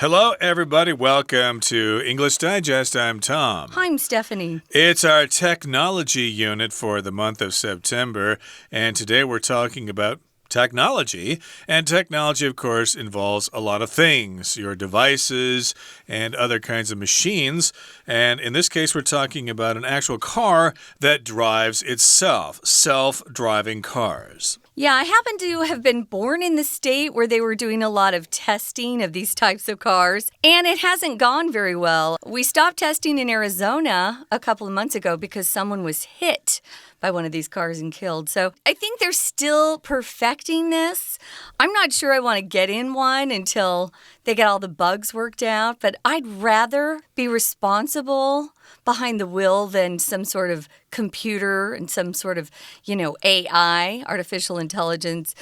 Hello, everybody. Welcome to English Digest. I'm Tom. Hi, I'm Stephanie. It's our technology unit for the month of September, and today we're talking about technology. And technology, of course, involves a lot of things, your devices and other kinds of machines. And in this case, we're talking about an actual car that drives itself, self-driving cars. Yeah, I happen to have been born in the state where they were doing a lot of testing of these types of cars, and it hasn't gone very well. We stopped testing in Arizona a couple of months ago because someone was hit by one of these cars and killed. So I think they're still perfecting this. I'm not sure I want to get in one until they get all the bugs worked out, but I'd rather be responsible behind the wheel than some sort of computer and some sort of, AI, artificial intelligence.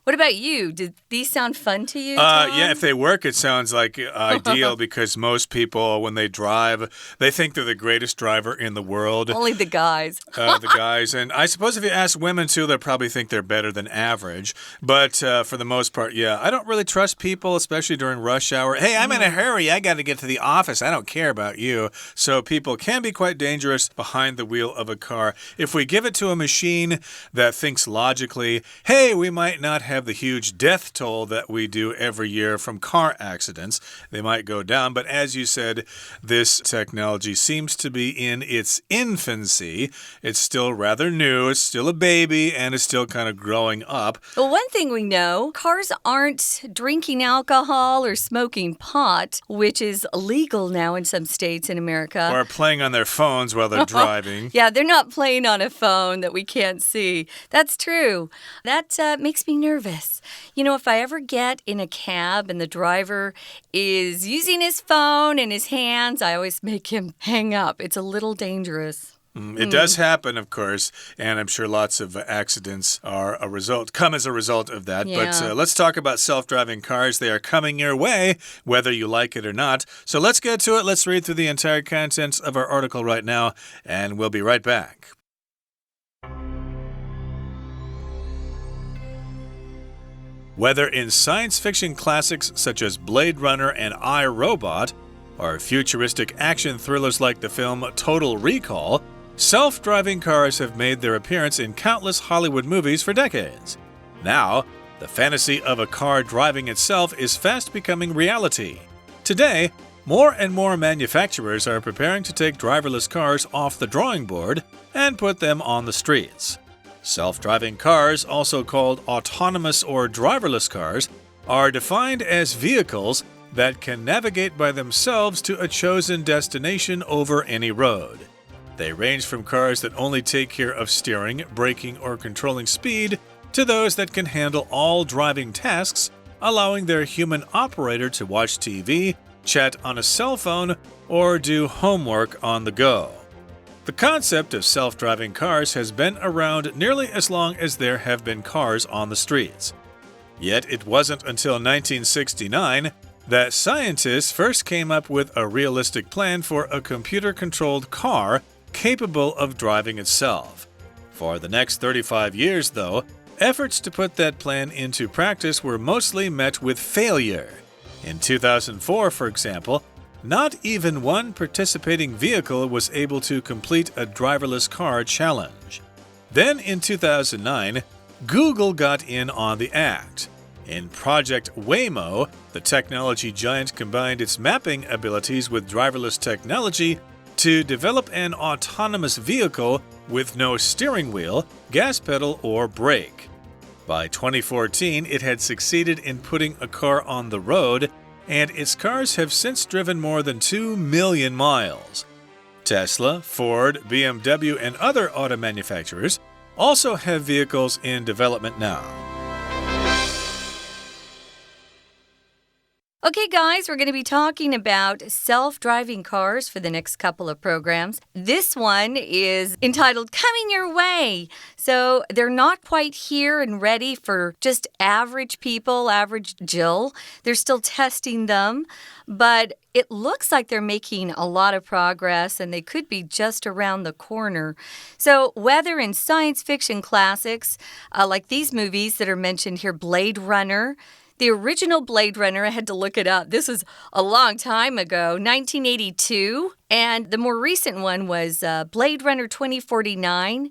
What about you? Did these sound fun to you, Tom? Yeah, if they work, it sounds like ideal because most people, when they drive, they think they're the greatest driver in the world. Only the guys. The guys. And I suppose if you ask women, too, they'll probably think they're better than average. But for the most part, yeah, I don't really trust people, especially during rush hour. Hey, I'm in a hurry. I got to get to the office. I don't care about you. So people can be quite dangerous behind the wheel of a car. If we give it to a machine that thinks logically, hey, we might not have the huge death toll that we do every year from car accidents. They might go down, but as you said, this technology seems to be in its infancy. It's still rather new, it's still a baby, and it's still kind of growing up. Well, one thing we know, cars aren't drinking alcohol or smoking pot, which is illegal now in some states in America. Or playing on their phones while they're driving. Yeah, they're not playing on a phone that we can't see. That's true. That makes me nervous. If I ever get in a cab and the driver is using his phone in his hands, I always make him hang up. It's a little dangerous. It does happen, of course, and I'm sure lots of accidents come as a result of that. Yeah. But let's talk about self-driving cars. They are coming your way, whether you like it or not. So let's get to it. Let's read through the entire contents of our article right now, and we'll be right back. Whether in science fiction classics such as Blade Runner and I, Robot, or futuristic action thrillers like the film Total Recall, self-driving cars have made their appearance in countless Hollywood movies for decades. Now, the fantasy of a car driving itself is fast becoming reality. Today, more and more manufacturers are preparing to take driverless cars off the drawing board and put them on the streets. Self-driving cars, also called autonomous or driverless cars, are defined as vehicles that can navigate by themselves to a chosen destination over any road. They range from cars that only take care of steering, braking, or controlling speed to those that can handle all driving tasks, allowing their human operator to watch TV, chat on a cell phone, or do homework on the go. The concept of self-driving cars has been around nearly as long as there have been cars on the streets. Yet it wasn't until 1969 that scientists first came up with a realistic plan for a computer-controlled car capable of driving itself. For the next 35 years, though, efforts to put that plan into practice were mostly met with failure. In 2004, for example, not even one participating vehicle was able to complete a driverless car challenge. Then in 2009, Google got in on the act. In Project Waymo, the technology giant combined its mapping abilities with driverless technology to develop an autonomous vehicle with no steering wheel, gas pedal, or brake. By 2014, it had succeeded in putting a car on the road, and its cars have since driven more than 2 million miles. Tesla, Ford, BMW, and other auto manufacturers also have vehicles in development now. Okay, guys, we're going to be talking about self-driving cars for the next couple of programs. This one is entitled Coming Your Way. So they're not quite here and ready for just average people, average Jill. They're still testing them, but it looks like they're making a lot of progress and they could be just around the corner. So whether in science fiction classics like these movies that are mentioned here, Blade Runner, The original Blade Runner, I had to look it up. This was a long time ago, 1982. And the more recent one was Blade Runner 2049.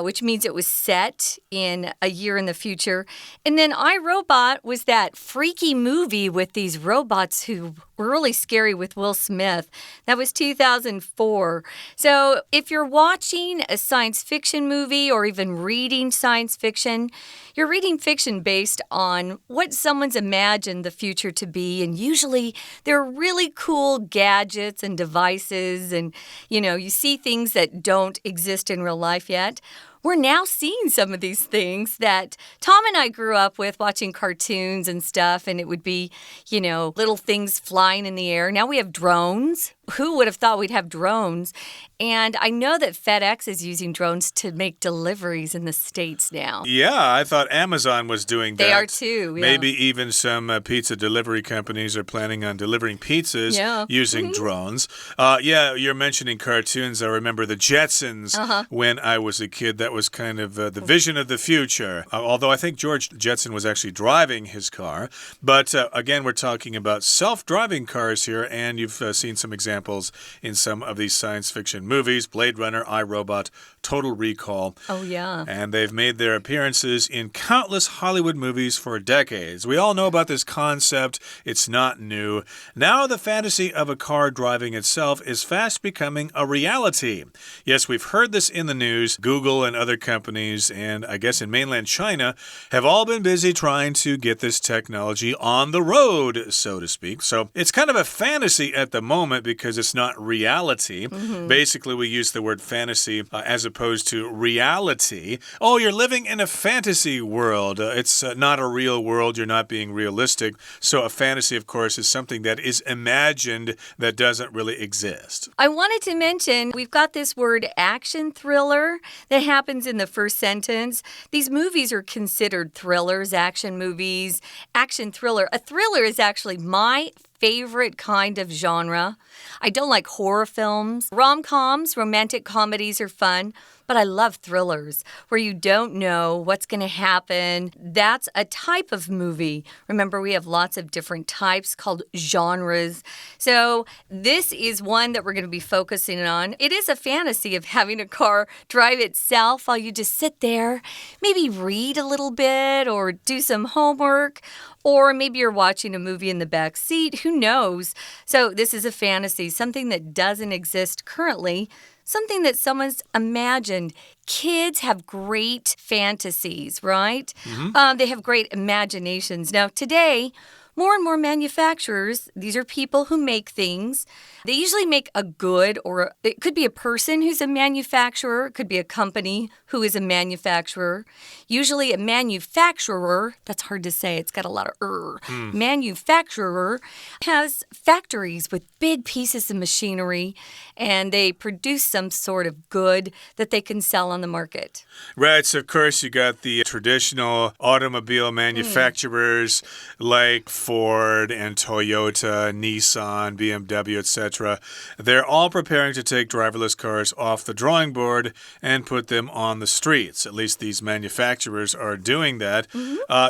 Which means it was set in a year in the future. And then iRobot was that freaky movie with these robots who were really scary with Will Smith. That was 2004. So if you're watching a science fiction movie or even reading science fiction, you're reading fiction based on what someone's imagined the future to be. And usually there are really cool gadgets and devices. And, you see things that don't exist in real life yet. We're now seeing some of these things that Tom and I grew up with watching cartoons and stuff, and it would be, little things flying in the air. Now we have drones. Who would have thought we'd have drones? And I know that FedEx is using drones to make deliveries in the States now. Yeah, I thought Amazon was doing that. They are too, yeah. Maybe even some pizza delivery companies are planning on delivering pizzas using drones. You're mentioning cartoons. I remember the Jetsons when I was a kid. That was kind of the vision of the future. Although I think George Jetson was actually driving his car. But again, we're talking about self-driving cars here, and you've seen some examples in some of these science fiction movies. Blade Runner, iRobot, Total Recall. Oh, yeah. And they've made their appearances in countless Hollywood movies for decades. We all know about this concept. It's not new. Now the fantasy of a car driving itself is fast becoming a reality. Yes, we've heard this in the news. Google and other companies, and I guess in mainland China, have all been busy trying to get this technology on the road, so to speak. So it's kind of a fantasy at the moment because it's not reality. Basically, we use the word fantasy as opposed to reality. Oh, you're living in a fantasy world. It's not a real world. You're not being realistic. So a fantasy, of course, is something that is imagined that doesn't really exist. I wanted to mention we've got this word action thriller that happens in the first sentence. These movies are considered thrillers, action movies, action thriller. A thriller is actually my favorite kind of genre. I don't like horror films. Rom-coms, romantic comedies are fun, but I love thrillers where you don't know what's going to happen. That's a type of movie. Remember, we have lots of different types called genres. So this is one that we're going to be focusing on. It is a fantasy of having a car drive itself while you just sit there, maybe read a little bit or do some homework. Or maybe you're watching a movie in the back seat. Who knows? So this is a fantasy, something that doesn't exist currently, something that someone's imagined. Kids have great fantasies, right? They have great imaginations. Now, today, more and more manufacturers, these are people who make things. They usually make a good, or it could be a person who's a manufacturer. It could be a company who is a manufacturer. Usually a manufacturer, that's hard to say. It's got a lot of Manufacturer has factories with big pieces of machinery, and they produce some sort of good that they can sell on the market. Right, so of course you got the traditional automobile manufacturers like Ford and Toyota, Nissan, BMW, etc. They're all preparing to take driverless cars off the drawing board and put them on the streets. At least these manufacturers are doing that.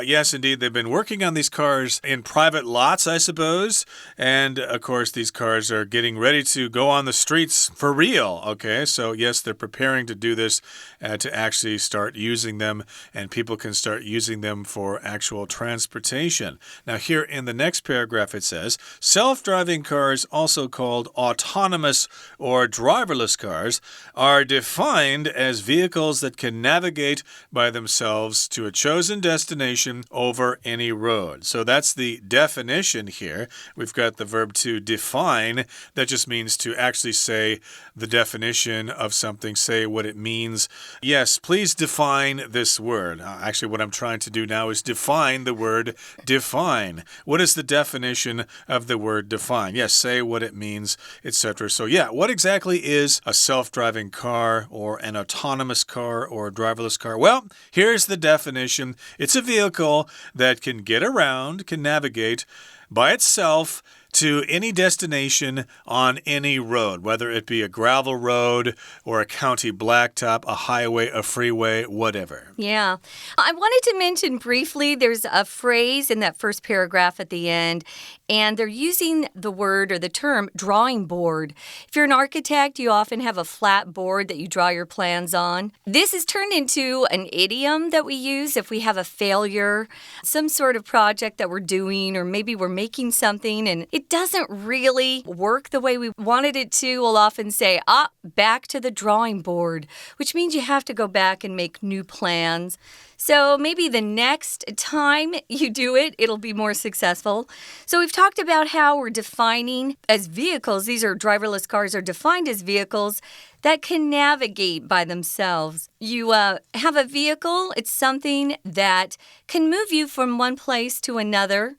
Yes, indeed, they've been working on these cars in private lots, I suppose. And, of course, these cars are getting ready to go on the streets for real. Okay, so yes, they're preparing to do this to actually start using them, and people can start using them for actual transportation. Now, here in the next paragraph, it says, self-driving cars, also called autonomous or driverless cars, are defined as vehicles that can navigate by themselves to a chosen destination over any road. So that's the definition here. We've got the verb to define. That just means to actually say the definition of something, say what it means. Yes, please define this word. Actually, what I'm trying to do now is define the word define. What is the definition of the word define? Yes, say what it means, etc. So yeah, what exactly is a self-driving car or an autonomous car or a driverless car? Well, here's the definition. It's a vehicle that can get around, can navigate by itself to any destination on any road, whether it be a gravel road or a county blacktop, a highway, a freeway, whatever. Yeah. I wanted to mention briefly, there's a phrase in that first paragraph at the end, and they're using the word or the term drawing board. If you're an architect, you often have a flat board that you draw your plans on. This is turned into an idiom that we use if we have a failure, some sort of project that we're doing, or maybe we're making something and it doesn't really work the way we wanted it to. We'll often say, back to the drawing board, which means you have to go back and make new plans. So maybe the next time you do it, it'll be more successful. So we've talked about how we're defining as vehicles, these are driverless cars are defined as vehicles that can navigate by themselves. You have a vehicle, it's something that can move you from one place to another.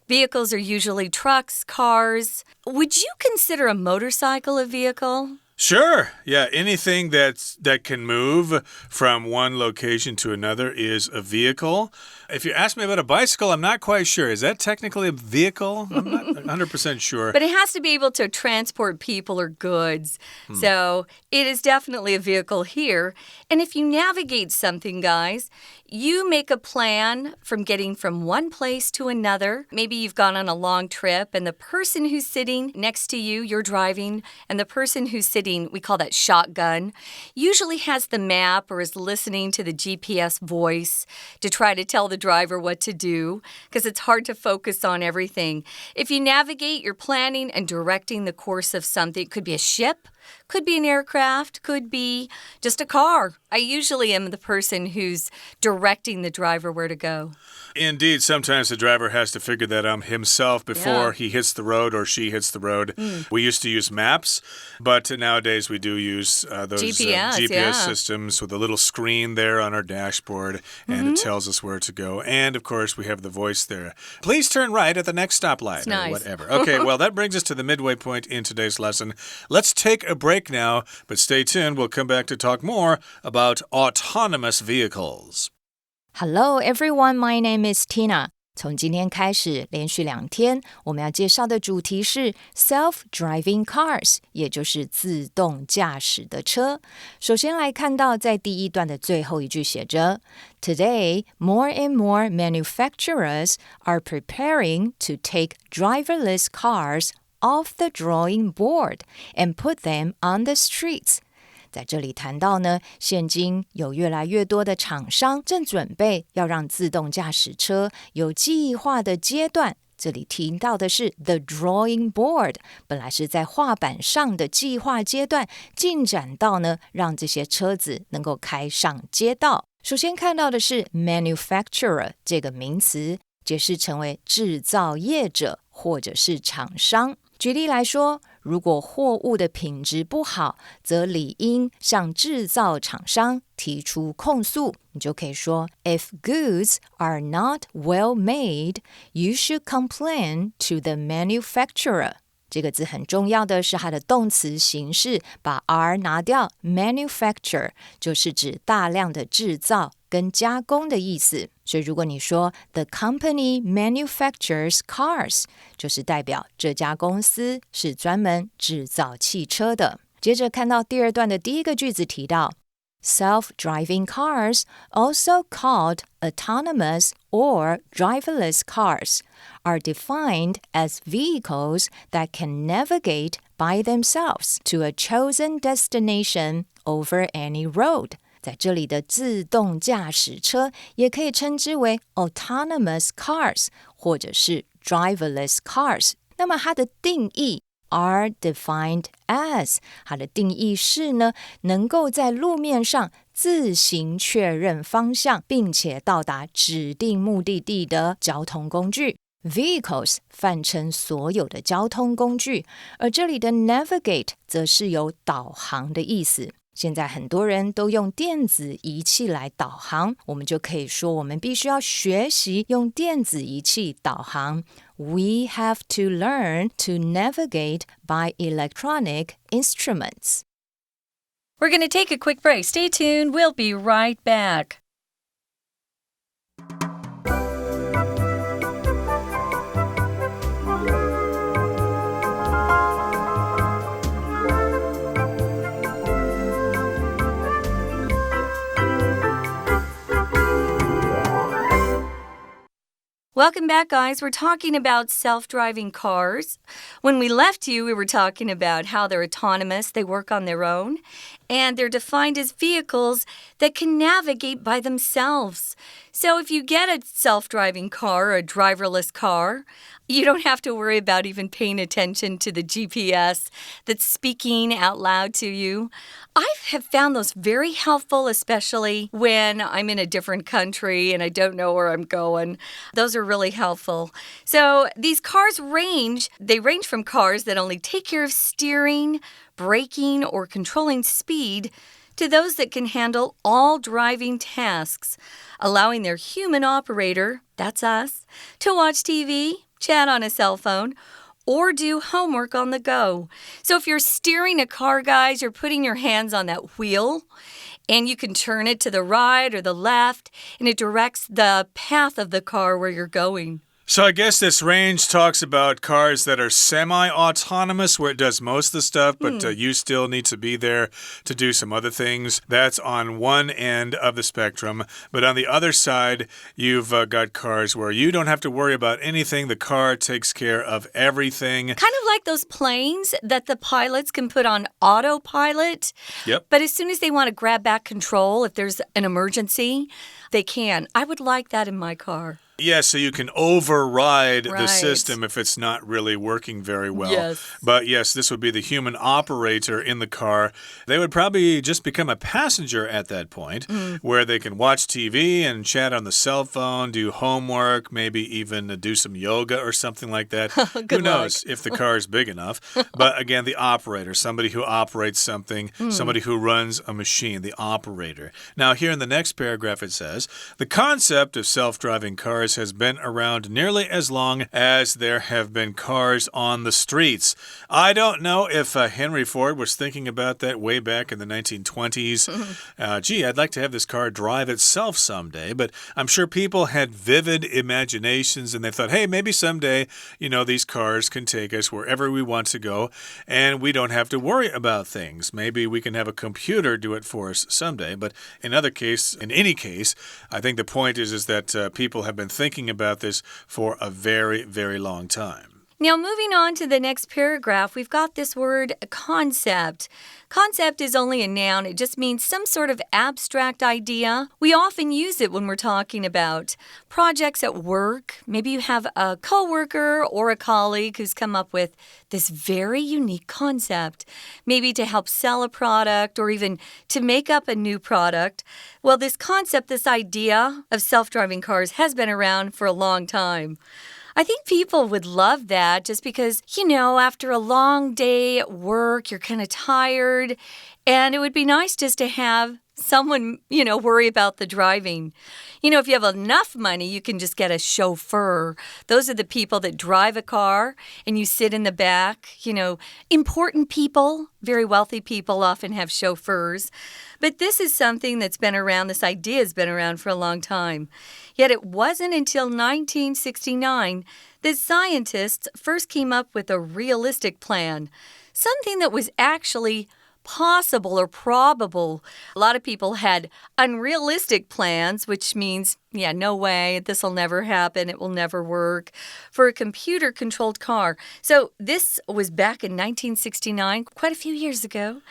Vehicles are usually trucks, cars. Would you consider a motorcycle a vehicle? Sure. Yeah, anything that can move from one location to another is a vehicle. If you ask me about a bicycle, I'm not quite sure. Is that technically a vehicle? I'm not 100% sure. But it has to be able to transport people or goods. So it is definitely a vehicle here. And if you navigate something, guys, you make a plan from getting from one place to another. Maybe you've gone on a long trip and the person who's sitting next to you, you're driving, and the person who's sitting, we call that shotgun, usually has the map or is listening to the GPS voice to try to tell the driver what to do because it's hard to focus on everything. If you navigate, you're planning and directing the course of something. It could be a ship. Could be an aircraft, could be just a car. I usually am the person who's directing the driver where to go. Indeed, sometimes the driver has to figure that out himself before he hits the road or she hits the road. We used to use maps, but nowadays we do use those GPS systems with a little screen there on our dashboard, and it tells us where to go. And, of course, we have the voice there. Please turn right at the next stoplight or whatever. Okay, well, that brings us to the midway point in today's lesson. Let's take a break now, but stay tuned. We'll come back to talk more about autonomous vehicles. Hello everyone, my name is Tina. 从今天开始，连续2天，我们要介绍的主题是 self-driving cars， 也就是自动驾驶的车。首先来看到在第一段的最后一句写着 Today, more and more manufacturers are preparing to take driverless cars off the drawing board and put them on the streets. 在这里谈到呢，现今有越来越多的厂商正准备要让自动驾驶车有计划的阶段。这里提到的是 the drawing board， 本来是在画板上的计划阶段，进展到呢，让这些车子能够开上街道。首先看到的是 manufacturer 这个名词，解释成为制造业者或者是厂商。举例来说，如果货物的品质不好，则理应向制造厂商提出控诉。你就可以说 If goods are not well made, you should complain to the manufacturer. 这个字很重要的是它的动词形式，把 r 拿掉 manufacture 就是指大量的制造跟加工的意思。所以如果你说 The company manufactures cars， 就是代表这家公司是专门制造汽车的。接着看到第二段的第一个句子提到Self-driving cars, also called autonomous or driverless cars, are defined as vehicles that can navigate by themselves to a chosen destination over any road. 在这里的自动驾驶车也可以称之为 autonomous cars 或者是 driverless cars. 那么它的定义are defined as 它的定义是呢，能够在路面上自行确认方向，并且到达指定目的地的交通工具。Vehicles 泛称所有的交通工具，而这里的 navigate 则是有导航的意思。现在很多人都用电子仪器来导航，我们就可以说我们必须要学习用电子仪器导航。We have to learn to navigate by electronic instruments. We're going to take a quick break. Stay tuned. We'll be right back. Welcome back, guys. We're talking about self-driving cars. When we left you, we were talking about how they're autonomous, they work on their own, and they're defined as vehicles that can navigate by themselves. So if you get a self-driving car or a driverless car, you don't have to worry about even paying attention to the GPS that's speaking out loud to you. I have found those very helpful, especially when I'm in a different country and I don't know where I'm going. Those are really helpful. So these cars range from cars that only take care of steering, braking, or controlling speed to those that can handle all driving tasks, allowing their human operator, that's us, to watch TV, chat on a cell phone, or do homework on the go. So if you're steering a car, guys, you're putting your hands on that wheel, and you can turn it to the right or the left, and it directs the path of the car where you're going. So I guess this range talks about cars that are semi-autonomous, where it does most of the stuff, but you still need to be there to do some other things. That's on one end of the spectrum. But on the other side, you've got cars where you don't have to worry about anything. The car takes care of everything. Kind of like those planes that the pilots can put on autopilot. Yep. But as soon as they want to grab back control, if there's an emergency, they can. I would like that in my car. Yeah, so you can override the system if it's not really working very well. Yes. But yes, this would be the human operator in the car. They would probably just become a passenger at that point, where they can watch TV and chat on the cell phone, do homework, maybe even do some yoga or something like that. Who knows if the car is big enough. But again, the operator, somebody who operates something, somebody who runs a machine, the operator. Now, here in the next paragraph it says, the concept of self-driving cars has been around nearly as long as there have been cars on the streets. I don't know if Henry Ford was thinking about that way back in the 1920s. Gee, I'd like to have this car drive itself someday, but I'm sure people had vivid imaginations and they thought, hey, maybe someday, these cars can take us wherever we want to go and we don't have to worry about things. Maybe we can have a computer do it for us someday, but in any case, I think the point is that people have been thinking about this for a very, very long time. Now, moving on to the next paragraph, we've got this word concept. Concept is only a noun. It just means some sort of abstract idea. We often use it when we're talking about projects at work. Maybe you have a coworker or a colleague who's come up with this very unique concept, maybe to help sell a product or even to make up a new product. Well, this concept, this idea of self-driving cars has been around for a long time. I think people would love that just because, after a long day at work, you're kind of tired, and it would be nice just to have someone, worry about the driving. If you have enough money, you can just get a chauffeur. Those are the people that drive a car and you sit in the back. Important people, very wealthy people often have chauffeurs. But this is something that's been around, this idea has been around for a long time. Yet it wasn't until 1969 that scientists first came up with a realistic plan, something that was actually possible or probable. A lot of people had unrealistic plans, which means, no way, this will never happen, it will never work, for a computer-controlled car. So this was back in 1969, quite a few years ago.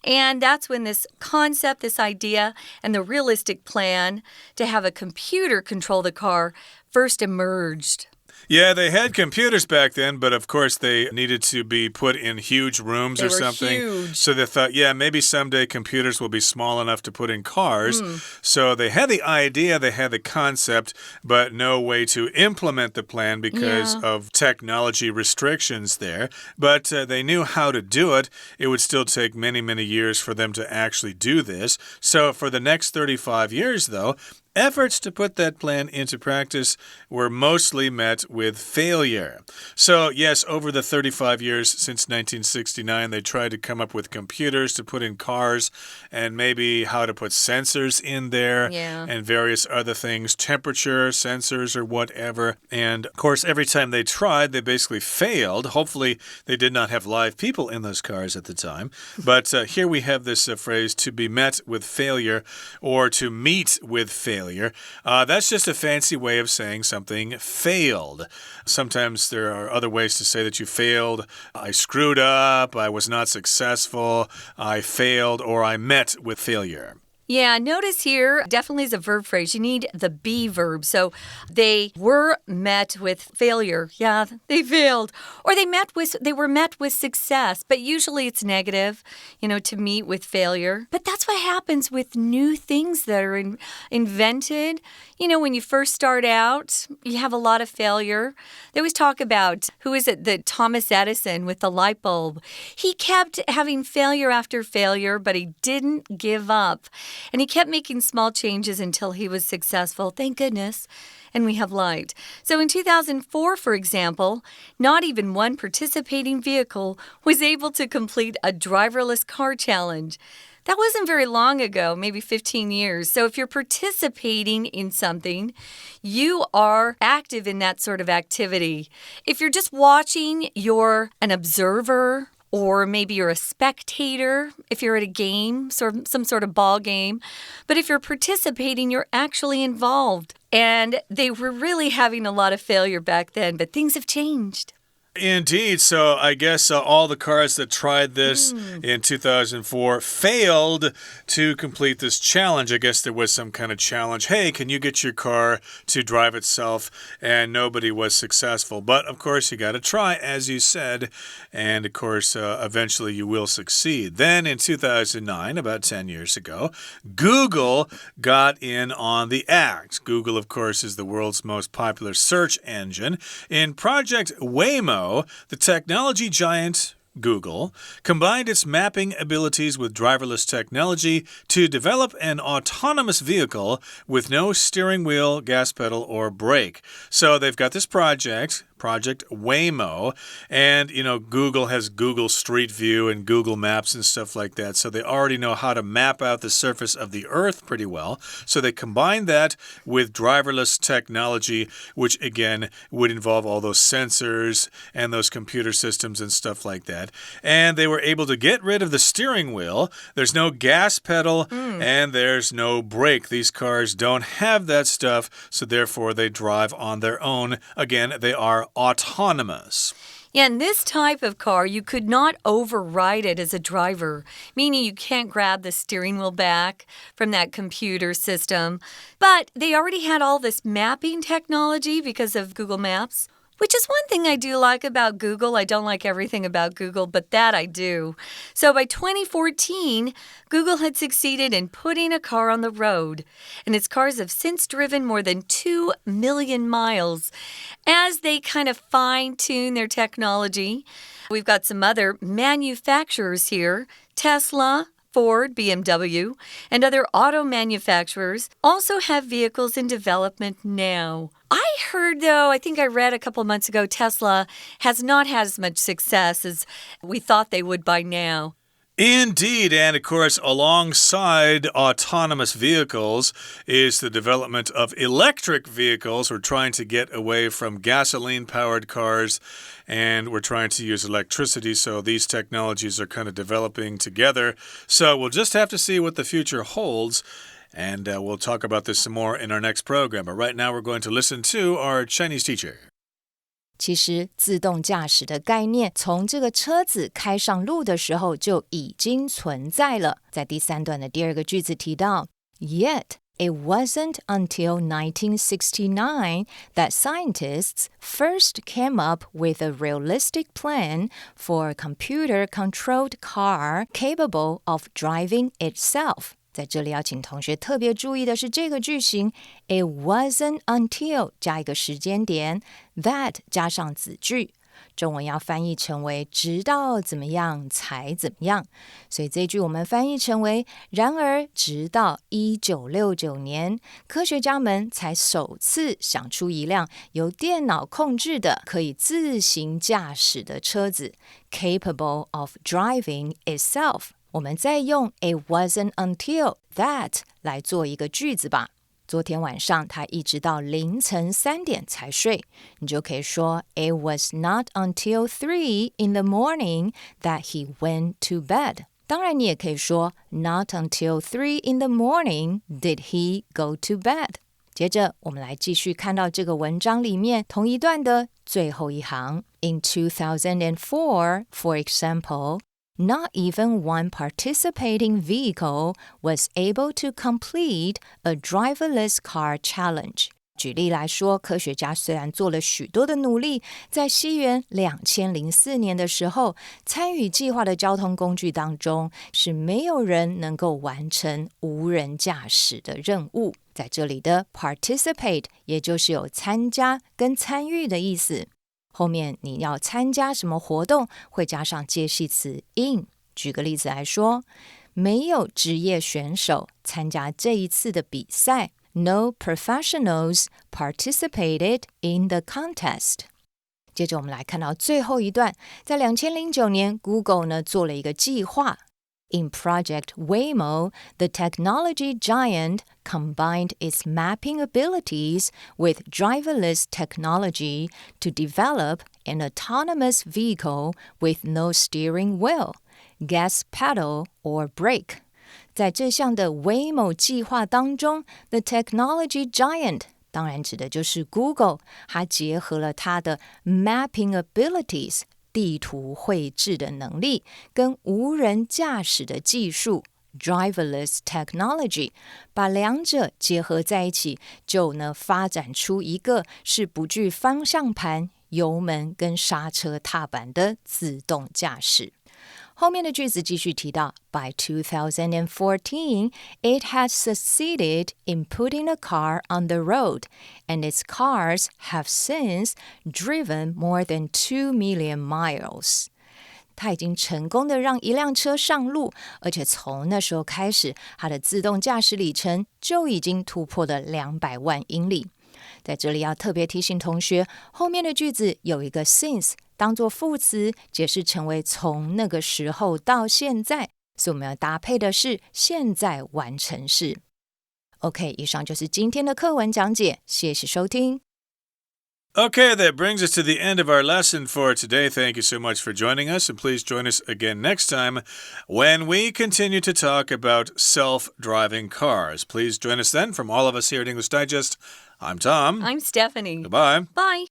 And that's when this concept, this idea, and the realistic plan to have a computer control the car first emerged. Yeah, they had computers back then, but of course they needed to be put in huge rooms or something. Huge. So they thought, maybe someday computers will be small enough to put in cars. So they had the idea, they had the concept, but no way to implement the plan because of technology restrictions there. But they knew how to do it. It would still take many, many years for them to actually do this. So for the next 35 years, though, efforts to put that plan into practice were mostly met with failure. So, yes, over the 35 years since 1969, they tried to come up with computers to put in cars and maybe how to put sensors in there and various other things, temperature sensors or whatever. And, of course, every time they tried, they basically failed. Hopefully, they did not have live people in those cars at the time. But here we have this phrase, to be met with failure or to meet with failure. failure. That's just a fancy way of saying something failed. Sometimes there are other ways to say that you failed. I screwed up, I was not successful, I failed, or I met with failure. Yeah, notice here, definitely is a verb phrase. You need the be verb. So they were met with failure. Yeah, they failed. Or they were met with success. But usually it's negative, to meet with failure. But that's what happens with new things that are invented. When you first start out, you have a lot of failure. They always talk about, Thomas Edison with the light bulb. He kept having failure after failure, but he didn't give up. And he kept making small changes until he was successful. Thank goodness. And we have light. So in 2004, for example, not even one participating vehicle was able to complete a driverless car challenge. That wasn't very long ago, maybe 15 years. So if you're participating in something, you are active in that sort of activity. If you're just watching, you're an observer. Or maybe you're a spectator if you're at a game, some sort of ball game. But if you're participating, you're actually involved. And they were really having a lot of failure back then, but things have changed. Indeed. So I guess all the cars that tried this in 2004 failed to complete this challenge. I guess there was some kind of challenge. Hey, can you get your car to drive itself? And nobody was successful. But, of course, you got to try, as you said. And, of course, eventually you will succeed. Then in 2009, about 10 years ago, Google got in on the act. Google, of course, is the world's most popular search engine. In Project Waymo, the technology giant Google combined its mapping abilities with driverless technology to develop an autonomous vehicle with no steering wheel, gas pedal, or brake. So they've got this Project Waymo, and Google has Google Street View and Google Maps and stuff like that, so they already know how to map out the surface of the earth pretty well. So they combine that with driverless technology, which again would involve all those sensors and those computer systems and stuff like that. And they were able to get rid of the steering wheel. There's no gas pedal and there's no brake. These cars don't have that stuff, so therefore they drive on their own. Again, they are autonomous. Yeah, in this type of car, you could not override it as a driver, meaning you can't grab the steering wheel back from that computer system. But they already had all this mapping technology because of Google Maps. Which is one thing I do like about Google. I don't like everything about Google, but that I do. So by 2014, Google had succeeded in putting a car on the road, and its cars have since driven more than 2 million miles. As they kind of fine-tune their technology, we've got some other manufacturers here. Tesla, Ford, BMW, and other auto manufacturers also have vehicles in development now. I heard, though, I think I read a couple months ago, Tesla has not had as much success as we thought they would by now. Indeed, and of course, alongside autonomous vehicles is the development of electric vehicles. We're trying to get away from gasoline-powered cars, and we're trying to use electricity, so these technologies are kind of developing together. So we'll just have to see what the future holds. And we'll talk about this some more in our next program. But right now we're going to listen to our Chinese teacher. 其实自动驾驶的概念从这个车子开上路的时候就已经存在了。在第3段的第2个句子提到 Yet it wasn't until 1969 that scientists first came up with a realistic plan for a computer-controlled car capable of driving itself. 在这里要请同学特别注意的是这个句型 It wasn't until 加一个时间点 that 加上子句，中文要翻译成为直到怎么样才怎么样，所以这一句我们翻译成为然而直到1969年科学家们才首次想出一辆由电脑控制的可以自行驾驶的车子 capable of driving itself。我们再用 It wasn't until that 来做一个句子吧。昨天晚上他一直到凌晨3点才睡，你就可以说 It was not until 3 in the morning that he went to bed。当然，你也可以说 Not until 3 in the morning did he go to bed. 接着，我们来继续看到这个文章里面同一段的最后一行。In 2004, for example, not even one participating vehicle was able to complete a driverless car challenge. 举例来说，科学家虽然做了许多的努力，在西元2004年的时候，参与计划的交通工具当中，是没有人能够完成无人驾驶的任务。在这里的 participate 也就是有参加跟参与的意思。后面你要参加什么活动，会加上介系词 in。举个例子来说，没有职业选手参加这一次的比赛。No professionals participated in the contest. 接着我们来看到最后一段，在2009年 Google 呢做了一个计划。In Project Waymo, the technology giant combined its mapping abilities with driverless technology to develop an autonomous vehicle with no steering wheel, gas pedal, or brake.在这项的 Waymo 计划当中 ，The Technology Giant 当然指的就是 Google， 它结合了它的 Mapping Abilities 地图绘制的能力，跟无人驾驶的技术 Driverless Technology， 把两者结合在一起，就呢发展出一个是不具方向盘、油门跟刹车踏板的自动驾驶。后面的句子继续提到 By 2014, it had succeeded in putting a car on the road, and its cars have since driven more than 2 million miles. 它已经成功的让一辆车上路，而且从那时候开始，它的自动驾驶里程就已经突破了200万英里。在这里要特别提醒同学，后面的句子有一个 since当作副词，解释成为从那个时候到现在，所以我们要搭配的是现在完成式。OK， 以上就是今天的课文讲解，谢谢收听。Okay, that brings us to the end of our lesson for today. Thank you so much for joining us, and please join us again next time when we continue to talk about self-driving cars. Please join us then. From all of us here at English Digest, I'm Tom. I'm Stephanie. Goodbye. Bye.